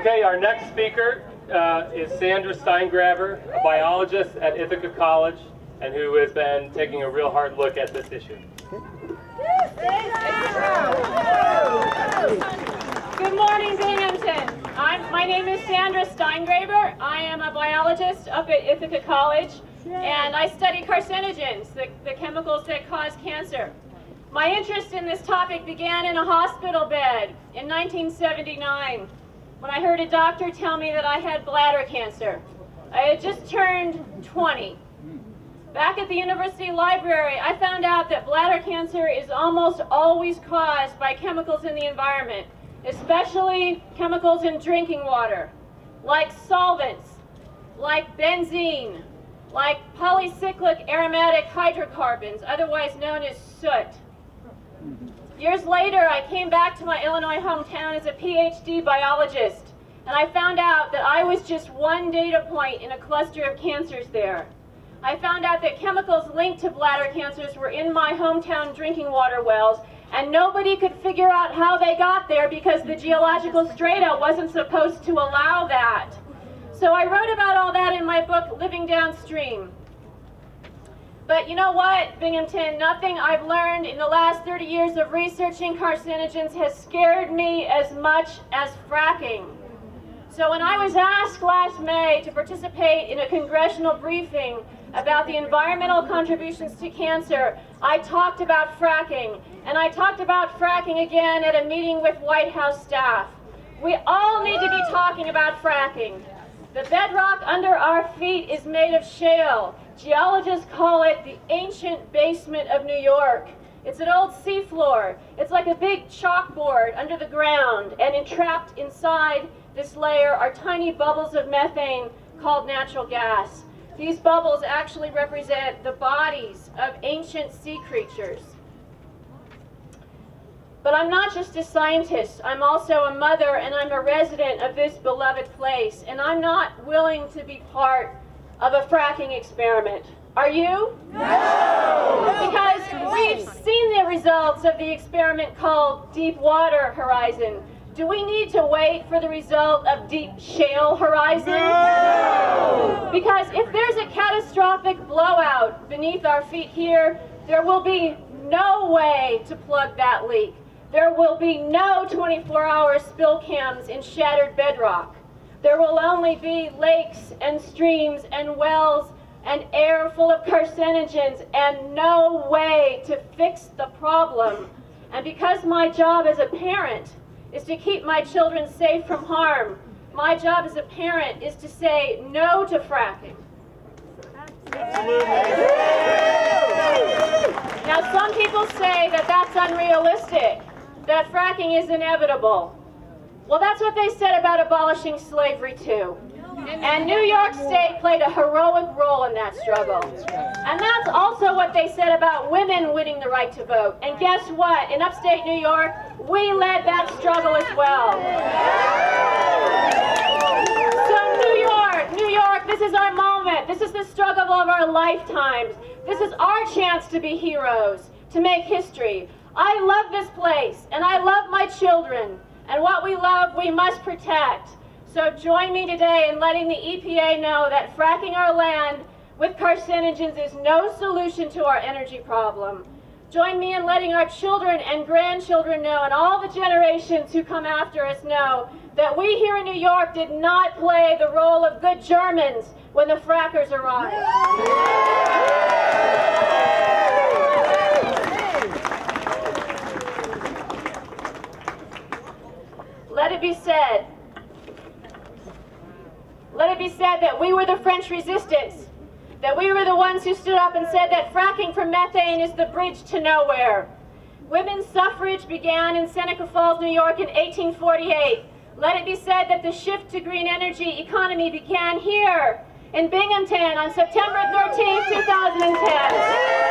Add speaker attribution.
Speaker 1: Okay, our next speaker is Sandra Steingrabber, a biologist at Ithaca College, and who has been taking a real hard look at this issue.
Speaker 2: Good morning, Binghamton. My name is Sandra Steingrabber. I am a biologist up at Ithaca College, and I study carcinogens, the chemicals that cause cancer. My interest in this topic began in a hospital bed in 1979 when I heard a doctor tell me that I had bladder cancer. I had just turned 20. Back at the university library, I found out that bladder cancer is almost always caused by chemicals in the environment, especially chemicals in drinking water, like solvents, like benzene, like polycyclic aromatic hydrocarbons, otherwise known as soot. Years later, I came back to my Illinois hometown as a PhD biologist, and I found out that I was just one data point in a cluster of cancers there. I found out that chemicals linked to bladder cancers were in my hometown drinking water wells, and nobody could figure out how they got there because the geological strata wasn't supposed to allow that. So I wrote about all that in my book, Living Downstream. But you know what, Binghamton, nothing I've learned in the last 30 years of researching carcinogens has scared me as much as fracking. So when I was asked last May to participate in a congressional briefing about the environmental contributions to cancer, I talked about fracking, and I talked about fracking again at a meeting with White House staff. We all need to be talking about fracking. The bedrock under our feet is made of shale. Geologists call it the ancient basement of New York. It's an old seafloor. It's like a big chalkboard under the ground, and entrapped inside this layer are tiny bubbles of methane called natural gas. These bubbles actually represent the bodies of ancient sea creatures. But I'm not just a scientist, I'm also a mother, and I'm a resident of this beloved place, and I'm not willing to be part of a fracking experiment. Are you? No! Because we've seen the results of the experiment called Deepwater Horizon. Do we need to wait for the result of Deep Shale Horizon? No! Because if there's a catastrophic blowout beneath our feet here, there will be no way to plug that leak. There will be no 24-hour spill cams in shattered bedrock. There will only be lakes and streams and wells and air full of carcinogens and no way to fix the problem. And because my job as a parent is to keep my children safe from harm, my job as a parent is to say no to fracking. Absolutely. Now some people say that that's unrealistic, that fracking is inevitable. Well, that's what they said about abolishing slavery too. And New York State played a heroic role in that struggle. And that's also what they said about women winning the right to vote. And guess what? In upstate New York, we led that struggle as well. So New York, this is our moment. This is the struggle of our lifetimes. This is our chance to be heroes, to make history. I love this place, and I love my children. And what we love, we must protect. So join me today in letting the EPA know that fracking our land with carcinogens is no solution to our energy problem. Join me in letting our children and grandchildren know, and all the generations who come after us know, that we here in New York did not play the role of good Germans when the frackers arrived. Let it be said. Let it be said that we were the French resistance, that we were the ones who stood up and said that fracking for methane is the bridge to nowhere. Women's suffrage began in Seneca Falls, New York in 1848. Let it be said that the shift to green energy economy began here in Binghamton on September 13, 2010.